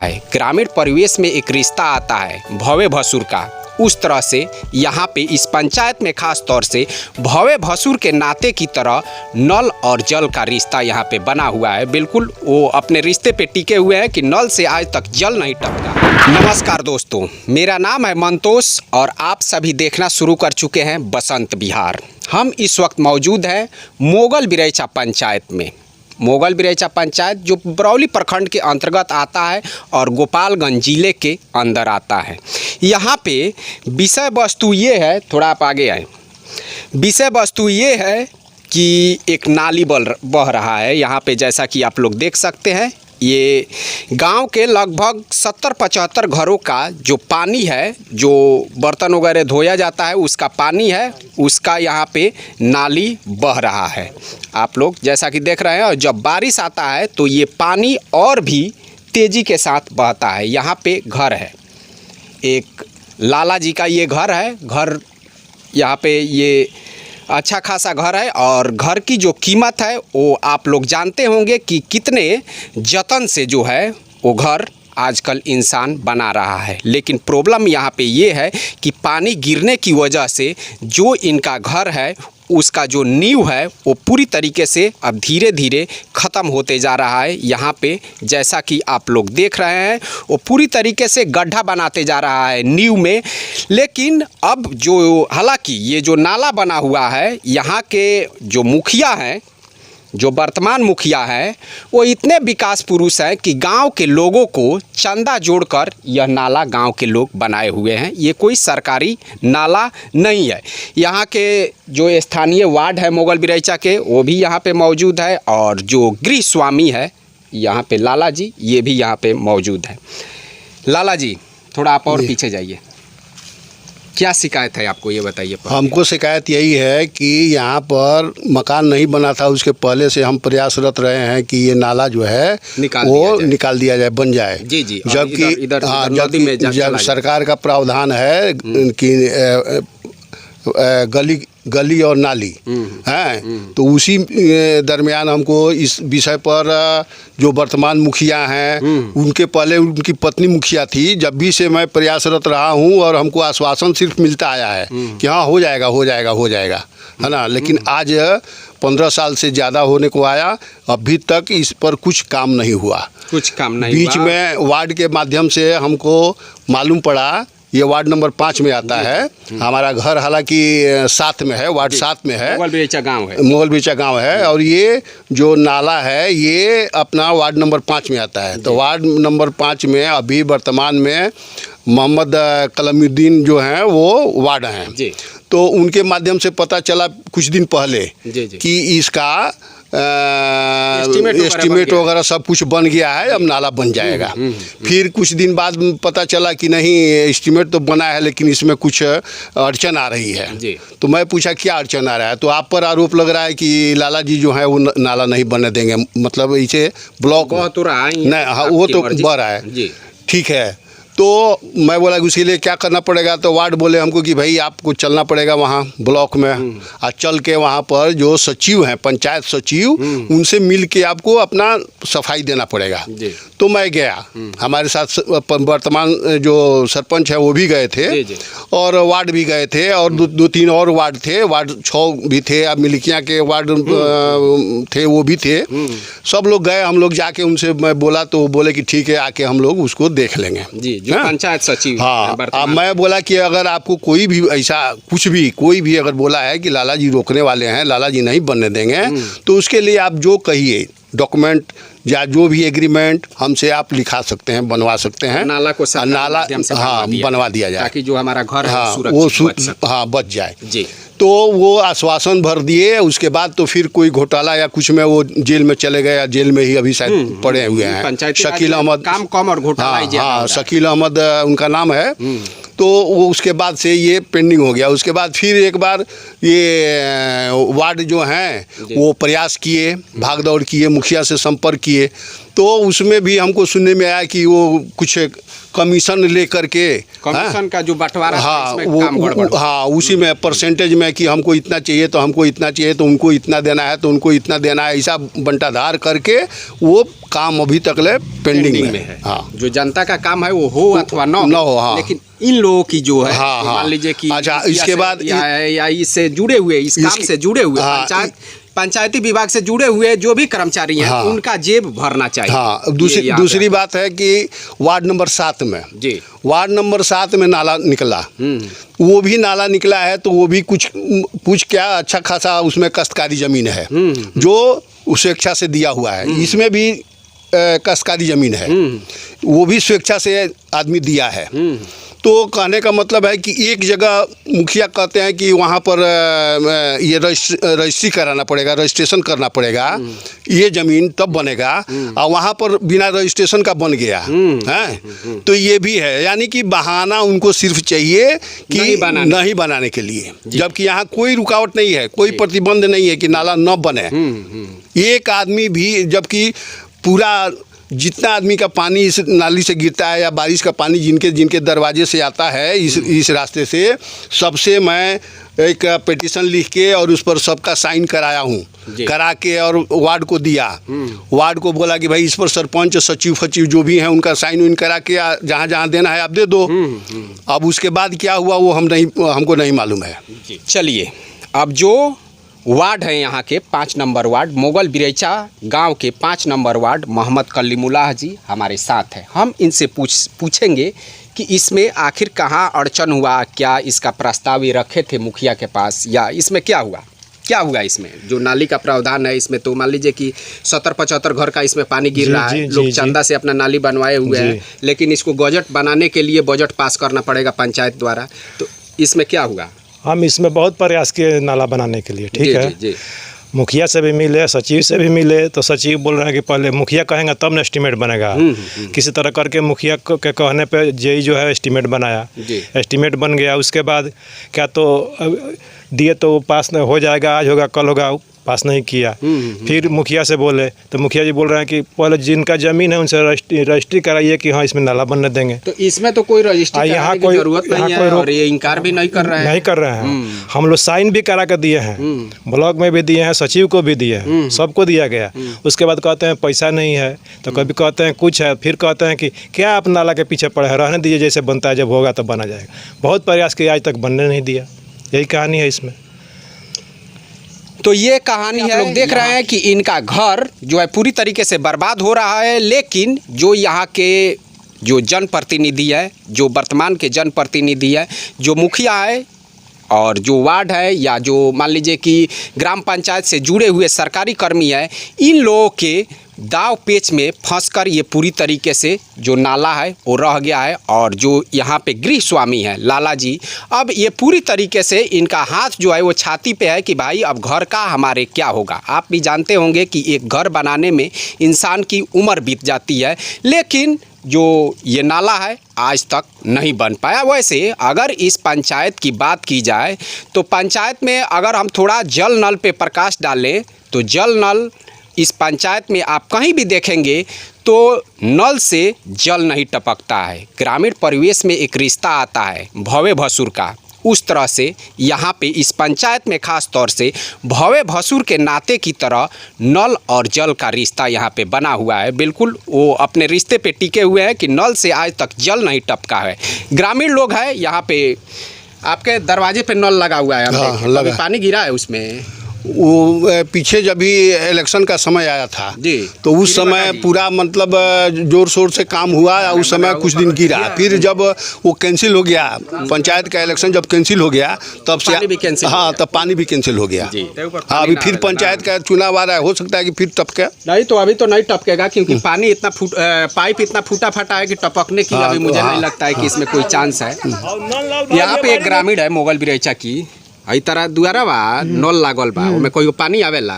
है। ग्रामीण परिवेश में एक रिश्ता आता है भव्य भसुर का, उस तरह से यहाँ पे इस पंचायत में खास तौर से भव्य भसुर के नाते की तरह नल और जल का रिश्ता यहाँ पे बना हुआ है। बिल्कुल वो अपने रिश्ते पे टिके हुए हैं कि नल से आज तक जल नहीं टपका। नमस्कार दोस्तों, मेरा नाम है मंतोष और आप सभी देखना शुरू कर चुके हैं बसंत विहार। हम इस वक्त मौजूद हैं मोगल बिरैचा पंचायत में। मोगल बिरैचा पंचायत जो बरौली प्रखंड के अंतर्गत आता है और गोपालगंज जिले के अंदर आता है। यहाँ पे विषय वस्तु ये है, थोड़ा आप आगे आए, विषय वस्तु ये है कि एक नाली बह रहा है यहाँ पे, जैसा कि आप लोग देख सकते हैं। ये गांव के लगभग 70-75 घरों का जो पानी है, जो बर्तन वगैरह धोया जाता है उसका पानी है, उसका यहाँ पे नाली बह रहा है। आप लोग जैसा कि देख रहे हैं, और जब बारिश आता है तो ये पानी और भी तेज़ी के साथ बहता है। यहाँ पे घर है, एक लाला जी का ये घर है। घर यहाँ पे ये अच्छा खासा घर है और घर की जो कीमत है वो आप लोग जानते होंगे कि कितने जतन से जो है वो घर आजकल इंसान बना रहा है। लेकिन प्रॉब्लम यहाँ पे ये है कि पानी गिरने की वजह से जो इनका घर है उसका जो नींव है वो पूरी तरीके से अब धीरे धीरे ख़त्म होते जा रहा है। यहाँ पे जैसा कि आप लोग देख रहे हैं वो पूरी तरीके से गड्ढा बनाते जा रहा है नींव में। लेकिन अब जो हालांकि ये जो नाला बना हुआ है, यहाँ के जो मुखिया हैं, जो वर्तमान मुखिया है, वो इतने विकास पुरुष हैं कि गांव के लोगों को चंदा जोड़कर यह नाला गांव के लोग बनाए हुए हैं। ये कोई सरकारी नाला नहीं है। यहाँ के जो स्थानीय वार्ड है मोगल बिरैचा के, वो भी यहाँ पे मौजूद है और जो गृह स्वामी है यहाँ पे लाला जी, ये भी यहाँ पे मौजूद है। लाला जी थोड़ा आप और पीछे जाइए, क्या शिकायत है आपको ये बताइए। हमको शिकायत यही है कि यहाँ पर मकान नहीं बना था, उसके पहले से हम प्रयासरत रहे हैं कि ये नाला जो है निकाल दिया जाए, बन जाए। जी जी। जबकि जब सरकार का प्रावधान है कि गली और नाली हैं, तो उसी दरमियान हमको इस विषय पर जो वर्तमान मुखिया हैं, उनके पहले उनकी पत्नी मुखिया थी, जब भी से मैं प्रयासरत रहा हूं और हमको आश्वासन सिर्फ मिलता आया है कि हाँ हो जाएगा हो जाएगा हो जाएगा, है ना। लेकिन आज 15 साल से ज़्यादा होने को आया, अभी तक इस पर कुछ काम नहीं हुआ। कुछ काम नहीं बीच में वार्ड के माध्यम से हमको मालूम पड़ा, ये वार्ड नंबर 5 में आता है। हमारा घर हालांकि 7 में है, वार्ड 7 में है, मोगल बिरैचा गाँव है, मोगल बिरैचा गाँव है। और ये जो नाला है ये अपना वार्ड नंबर 5 में आता है। तो वार्ड नंबर 5 में अभी वर्तमान में मोहम्मद कलमुद्दीन जो हैं वो वार्ड हैं जी। तो उनके माध्यम से पता चला कुछ दिन पहले कि इसका एस्टीमेट वगैरह सब कुछ बन गया है, अब नाला बन जाएगा। फिर कुछ दिन बाद पता चला कि नहीं, एस्टीमेट तो बना है लेकिन इसमें कुछ अड़चन आ रही है जी। तो मैं पूछा क्या अड़चन आ रहा है, तो आप पर आरोप लग रहा है कि लाला जी जो है वो नाला नहीं बनने देंगे, मतलब इसे ब्लॉक तो रहा है नहीं, हाँ वो तो बढ़ रहा है जी। ठीक है, तो मैं बोला उसके लिए क्या करना पड़ेगा, तो वार्ड बोले हमको कि भाई आपको चलना पड़ेगा वहाँ ब्लॉक में, और चल के वहाँ पर जो सचिव हैं, पंचायत सचिव, उनसे मिल के आपको अपना सफाई देना पड़ेगा। तो मैं गया, हमारे साथ वर्तमान जो सरपंच है वो भी गए थे और वार्ड भी गए थे और दो तीन और वार्ड थे, वार्ड 6 भी थे, अब मिलिकिया के वार्ड थे वो भी थे। सब लोग गए, हम लोग जाके उनसे मैं बोला तो वो बोले कि ठीक है आके हम लोग उसको देख लेंगे जी। जो पंचायत सचिव हाँ, मैं बोला कि अगर आपको कोई भी ऐसा कुछ भी कोई भी अगर बोला है कि लाला जी रोकने वाले हैं, लाला जी नहीं बनने देंगे, तो उसके लिए आप जो कहिए डॉक्यूमेंट या जो भी एग्रीमेंट हमसे आप लिखा सकते हैं, बनवा सकते हैं। नाला को नाला हाँ बनवा दिया जाए ताकि जो हमारा घर है हाँ वो हाँ बच जाए जी। तो वो आश्वासन भर दिए, उसके बाद तो फिर कोई घोटाला या कुछ में वो जेल में चले गए, या जेल में ही अभी शायद पड़े हुए हैं। शकील अहमद काम कम और घोटाला हाँ शकील अहमद उनका नाम है। तो वो उसके बाद से ये पेंडिंग हो गया। उसके बाद फिर एक बार ये वार्ड जो हैं वो प्रयास किए, भाग दौड़ किए, मुखिया से संपर्क किए, तो उसमें भी हमको सुनने में आया कि वो कुछ कमीशन लेकर के, कमीशन का जो बंटवारा था, हाँ इसमें काम गड़बड़। हाँ उसी में परसेंटेज में कि हमको इतना चाहिए तो हमको इतना चाहिए, तो उनको इतना देना है तो उनको इतना देना है, ऐसा बंटाधार करके वो काम अभी तक ले पेंडिंग में है। हाँ, जो जनता का काम है वो हो अथवा न हो, हाँ, लेकिन इन लोगों की जो है, हाँ, हाँ, मान लीजिए कि अच्छा, इसके बाद या इससे जुड़े हुए, इस काम से जुड़े हुए, हाँ, पंचायती विभाग से जुड़े हुए जो भी कर्मचारी हैं, हाँ, उनका जेब भरना चाहिए। हाँ, दूसरी बात है कि वार्ड नंबर 7 में जी, वार्ड नंबर 7 में नाला निकला, वो भी नाला निकला है तो वो भी कुछ क्या अच्छा खासा उसमें काश्तकारी ज़मीन है जो स्वेच्छा से दिया हुआ है। इसमें भी काश्तकारी ज़मीन है, वो भी स्वेच्छा से आदमी दिया है। तो कहने का मतलब है कि एक जगह मुखिया कहते हैं कि वहाँ पर ये रजिस्ट्री कराना पड़ेगा, रजिस्ट्रेशन करना पड़ेगा, ये ज़मीन तब बनेगा, और वहाँ पर बिना रजिस्ट्रेशन का बन गया है। तो ये भी है, यानी कि बहाना उनको सिर्फ चाहिए कि नहीं बनाने के लिए, जबकि यहाँ कोई रुकावट नहीं है, कोई प्रतिबंध नहीं है कि नाला न बने। एक आदमी भी, जबकि पूरा जितना आदमी का पानी इस नाली से गिरता है या बारिश का पानी जिनके दरवाजे से आता है इस रास्ते से, सबसे मैं एक पिटीशन लिख के और उस पर सबका साइन कराया हूँ, करा के और वार्ड को दिया। वार्ड को बोला कि भाई इस पर सरपंच, सचिव जो भी हैं उनका साइन उन करा के जहाँ जहाँ देना है आप दे दो। अब उसके बाद क्या हुआ वो हमको नहीं मालूम है। चलिए, अब जो वार्ड है यहाँ के 5 नंबर वार्ड, मोगल बिरैचा गांव के 5 नंबर वार्ड, मोहम्मद कलीमुल्लाह जी हमारे साथ हैं। हम इनसे पूछेंगे कि इसमें आखिर कहाँ अड़चन हुआ, क्या इसका प्रस्ताव ये रखे थे मुखिया के पास, या इसमें क्या हुआ इसमें जो नाली का प्रावधान है। इसमें तो मान लीजिए कि 70-75 घर का इसमें पानी गिर रहा है, लोग चंदा से अपना नाली बनवाए हुए हैं, लेकिन इसको बजट बनाने के लिए बजट पास करना पड़ेगा पंचायत द्वारा। तो इसमें क्या हुआ? हम इसमें बहुत प्रयास किए नाला बनाने के लिए, ठीक है जी। मुखिया से भी मिले, सचिव से भी मिले, तो सचिव बोल रहे हैं कि पहले मुखिया कहेंगे तब ना एस्टीमेट बनेगा। किसी तरह करके मुखिया के कहने पे जेई जो है एस्टीमेट बनाया, एस्टीमेट बन गया। उसके बाद क्या तो दिए तो पास नहीं हो जाएगा, आज होगा कल होगा, पास नहीं किया। फिर मुखिया से बोले तो मुखिया जी बोल रहे हैं कि पहले जिनका ज़मीन है उनसे रजिस्ट्री कराइए कि हाँ इसमें नाला बनने देंगे। तो इसमें तो कोई रजिस्ट्री कराने की जरूरत नहीं है और ये इनकार भी नहीं कर रहे हैं। हम लोग साइन भी करा कर दिए हैं, ब्लॉक में भी दिए हैं, सचिव को भी दिए हैं, सबको दिया गया। उसके बाद कहते हैं पैसा नहीं है, तो कभी कहते हैं कुछ है, फिर कहते हैं कि क्या आप नाला के पीछे पड़े हैं, रहने दीजिए, जैसे बनता है जब होगा तब बना जाएगा। बहुत प्रयास किया, आज तक बनने नहीं दिया। यही कहानी है इसमें। तो ये कहानी है, लोग देख रहे हैं कि इनका घर जो है पूरी तरीके से बर्बाद हो रहा है, लेकिन जो यहाँ के जो जनप्रतिनिधि है, जो वर्तमान के जनप्रतिनिधि है, जो मुखिया है और जो वार्ड है, या जो मान लीजिए कि ग्राम पंचायत से जुड़े हुए सरकारी कर्मी है, इन लोगों के दाव पेच में फंसकर ये पूरी तरीके से जो नाला है वो रह गया है। और जो यहाँ पे गृह स्वामी है लाला जी, अब ये पूरी तरीके से इनका हाथ जो है वो छाती पे है कि भाई अब घर का हमारे क्या होगा। आप भी जानते होंगे कि एक घर बनाने में इंसान की उम्र बीत जाती है, लेकिन जो ये नाला है आज तक नहीं बन पाया। वैसे अगर इस पंचायत की बात की जाए तो पंचायत में अगर हम थोड़ा जल नल पे प्रकाश डालें तो जल नल इस पंचायत में आप कहीं भी देखेंगे तो नल से जल नहीं टपकता है। ग्रामीण परिवेश में एक रिश्ता आता है भव्य भसुर का, उस तरह से यहाँ पे इस पंचायत में खास तौर से भव्य भसुर के नाते की तरह नल और जल का रिश्ता यहाँ पे बना हुआ है। बिल्कुल वो अपने रिश्ते पे टिके हुए हैं कि नल से आज तक जल नहीं टपका है। ग्रामीण लोग हैं यहाँ पे, आपके दरवाजे पे नल लगा हुआ है, लगा पानी गिरा है उसमें। वो पीछे जब भी इलेक्शन का समय आया था तो उस समय पूरा मतलब जोर शोर से काम हुआ, उस समय कुछ दिन गिरा। फिर जब वो कैंसिल हो गया, पंचायत का इलेक्शन जब कैंसिल हो गया तब से हाँ तब पानी भी कैंसिल हो गया। हाँ अभी फिर पंचायत का चुनाव आ रहा है, हो सकता है कि फिर टपके। नहीं तो अभी तो नहीं टपकेगा क्योंकि पानी इतना पाइप इतना फूटा फटा है कि टपकने की अभी मुझे नहीं लगता है कि इसमें कोई चांस है। यहाँ पे एक ग्रामीण है मोगल बिरैचा की, आई तरह दुआरा बा नल लागल बा, ओमे कोई पानी आवेला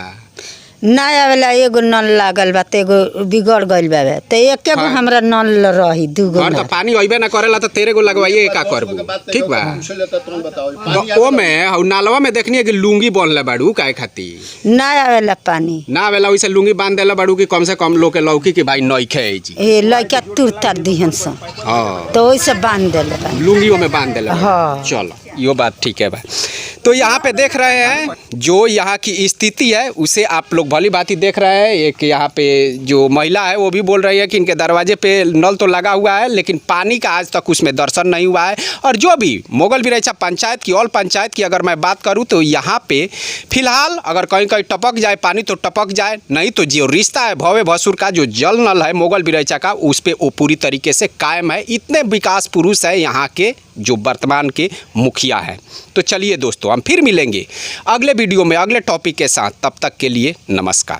ना आवेला, एगो नल लागल बा, एगो बिगड़ गइल बा, तो एके गो हमरा नल रही, दूगो और तो पानी अइबे ना करेला तो तेरे गो लगवाइए का करबू, ठीक बा। तो ओ में हउ नालवा में देखनी है कि लुंगी बांधले बाड़ू काहे खातिर? ना आवेला पानी, ना आवेला वैसे लुंगी बांध देला बाड़ू कि कम से कम लोग के लौकी कि भाई नइखे है जी। ए लइका तुरता दिहन स, हां तो ओइसे बांध देले बा, लुंगियों में बांध देला। हाँ। चलो यो बात ठीक है भाई। तो यहाँ पे देख रहे हैं जो यहाँ की स्थिति है उसे आप लोग भली भांति देख रहे हैं। एक यहाँ पे जो महिला है वो भी बोल रही है कि इनके दरवाजे पे नल तो लगा हुआ है लेकिन पानी का आज तक उसमें दर्शन नहीं हुआ है। और जो भी मोगल बिरैचा पंचायत की, ऑल पंचायत की अगर मैं बात करूँ तो यहाँ पे फिलहाल अगर कहीं कहीं टपक जाए पानी तो टपक जाए, नहीं तो जो रिश्ता है भव्य भसुर का जो जल नल है मोगल बिरैचा का उस पर वो पूरी तरीके से कायम है। इतने विकास पुरुष है यहाँ के जो वर्तमान के मुखिया है। तो चलिए दोस्तों हम फिर मिलेंगे अगले वीडियो में अगले टॉपिक के साथ, तब तक के लिए नमस्कार।